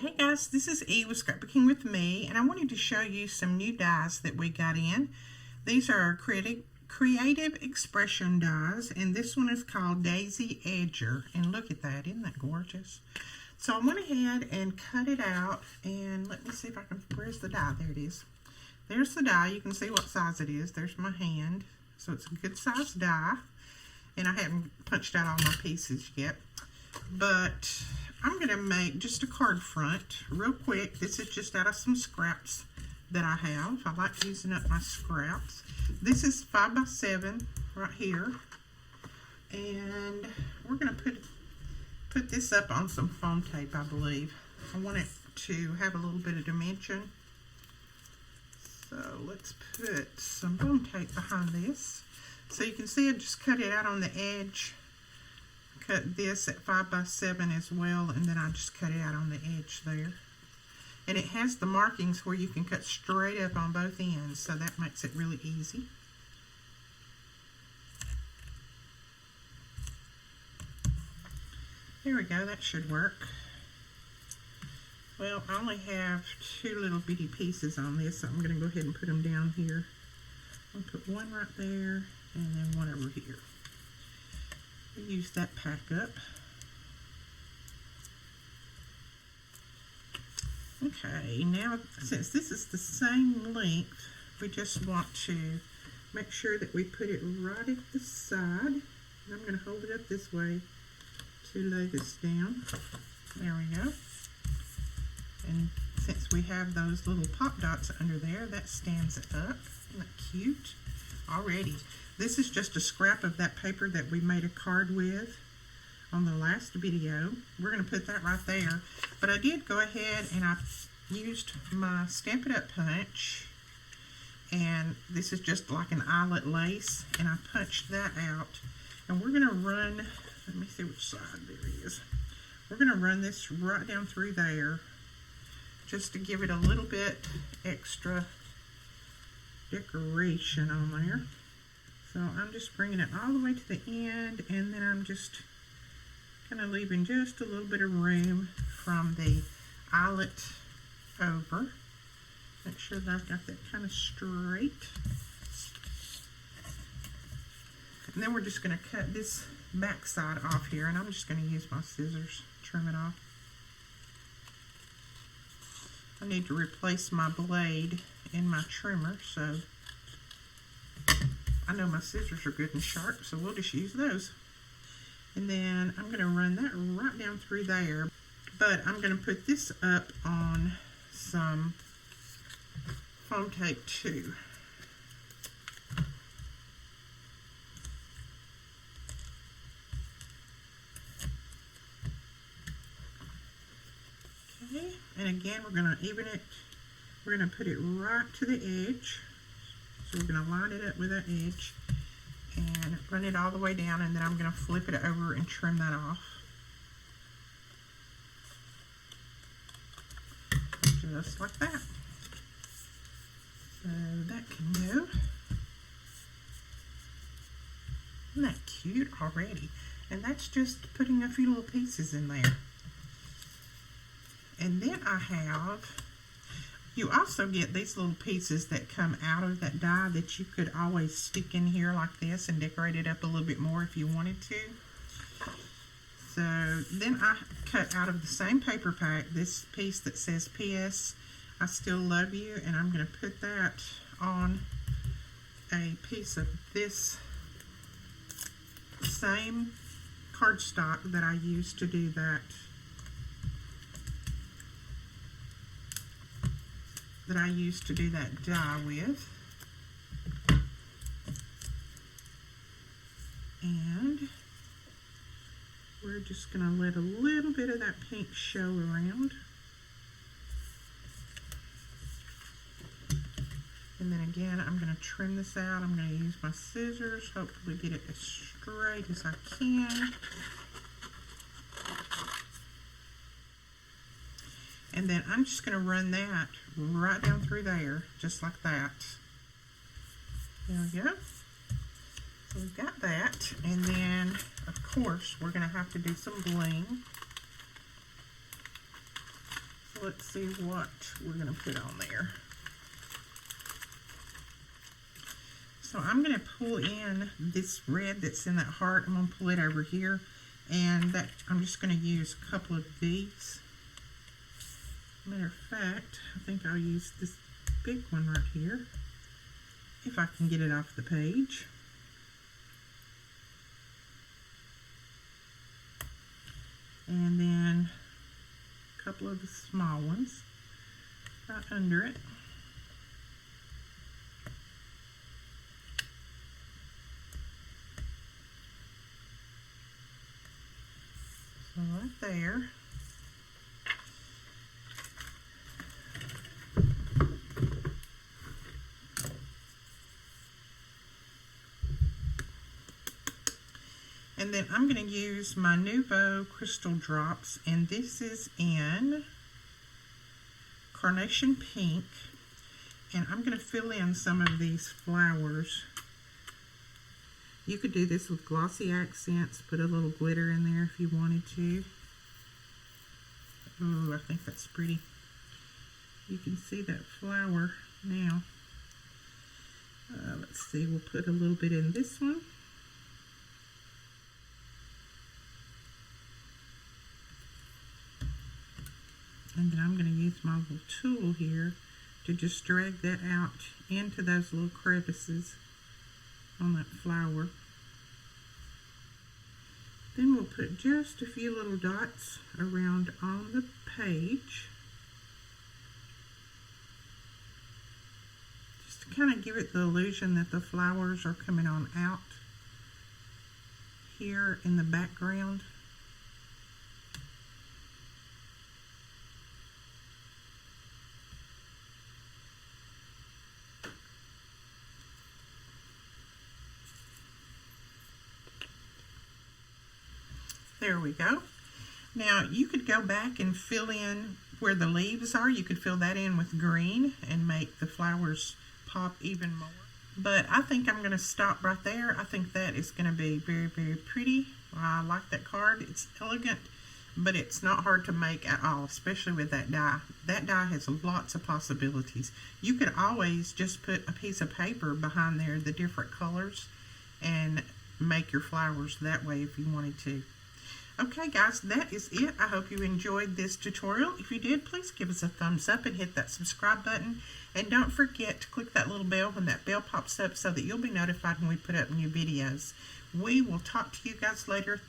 Hey guys, this is E with Scrapbooking with Me, and I wanted to show you some new dies that we got in. These are creative expression dies, and this one is called Daisy Edger. And look at that, isn't that gorgeous? So I went ahead and cut it out, and let me see if I can, where's the die? There it is. There's the die. You can see what size it is. There's my hand. So it's a good size die, and I haven't punched out all my pieces yet. But I'm going to make just a card front real quick. This is just out of some scraps that I have. I like using up my scraps. This is 5x7 right here. And we're going to put this up on some foam tape, I believe. I want it to have a little bit of dimension. So let's put some foam tape behind this. So you can see I just cut it out on the edge. Cut this at 5x7 as well, and then I just cut it out on the edge there. And it has the markings where you can cut straight up on both ends, so that makes it really easy. There we go, that should work. Well, I only have two little bitty pieces on this, so I'm going to go ahead and put them down here. I'll put one right there, and then one over here. Use that pack up. Okay, now since this is the same length, we just want to make sure that we put it right at the side. And I'm going to hold it up this way to lay this down. There we go. And since we have those little pop dots under there, that stands it up. Isn't that cute? Already. This is just a scrap of that paper that we made a card with on the last video. We're going to put that right there. But I did go ahead and I used my Stampin' Up! Punch. And this is just like an eyelet lace. And I punched that out. And we're going to run, let me see which side there is. We're going to run this right down through there, just to give it a little bit extra decoration on there. So I'm just bringing it all the way to the end, and then I'm just kind of leaving just a little bit of room from the eyelet over. Make sure that I've got that kind of straight. And then we're just going to cut this back side off here, and I'm just going to use my scissors to trim it off. I need to replace my blade in my trimmer, so I know my scissors are good and sharp, so we'll just use those. And then I'm going to run that right down through there, but I'm going to put this up on some foam tape too. Okay, and again we're going to even it, we're going to put it right to the edge. So we're going to line it up with that edge and run it all the way down, and then I'm going to flip it over and trim that off. Just like that. So that can go. Isn't that cute already? And that's just putting a few little pieces in there. And then I have, you also get these little pieces that come out of that die that you could always stick in here like this and decorate it up a little bit more if you wanted to. So then I cut out of the same paper pack this piece that says P.S. I still love you, and I'm going to put that on a piece of this same cardstock that I used to do that. Die with. And we're just going to let a little bit of that pink show around. And then again, I'm going to trim this out. I'm going to use my scissors, hopefully get it as straight as I can. And then I'm just going to run that right down through there, just like that. There we go. So we've got that. And then, of course, we're going to have to do some bling. So let's see what we're going to put on there. So I'm going to pull in this red that's in that heart. I'm going to pull it over here, and that I'm just going to use a couple of these. Matter of fact, I think I'll use this big one right here, if I can get it off the page. And then a couple of the small ones right under it. So right there. And then I'm going to use my Nouveau Crystal Drops, and this is in Carnation Pink, and I'm going to fill in some of these flowers. You could do this with glossy accents, put a little glitter in there if you wanted to. Ooh, I think that's pretty. You can see that flower now. Let's see, we'll put a little bit in this one. And then I'm going to use my little tool here to just drag that out into those little crevices on that flower. Then we'll put just a few little dots around on the page, just to kind of give it the illusion that the flowers are coming on out here in the background. There we go. Now you could go back and fill in where the leaves are. You could fill that in with green and make the flowers pop even more. But I think I'm going to stop right there. I think that is going to be very, very pretty. I like that card. It's elegant, but it's not hard to make at all, especially with that die. That die has lots of possibilities. You could always just put a piece of paper behind there, the different colors, and make your flowers that way if you wanted to. Okay guys, that is it. I hope you enjoyed this tutorial. If you did, please give us a thumbs up and hit that subscribe button. And don't forget to click that little bell when that bell pops up so that you'll be notified when we put up new videos. We will talk to you guys later.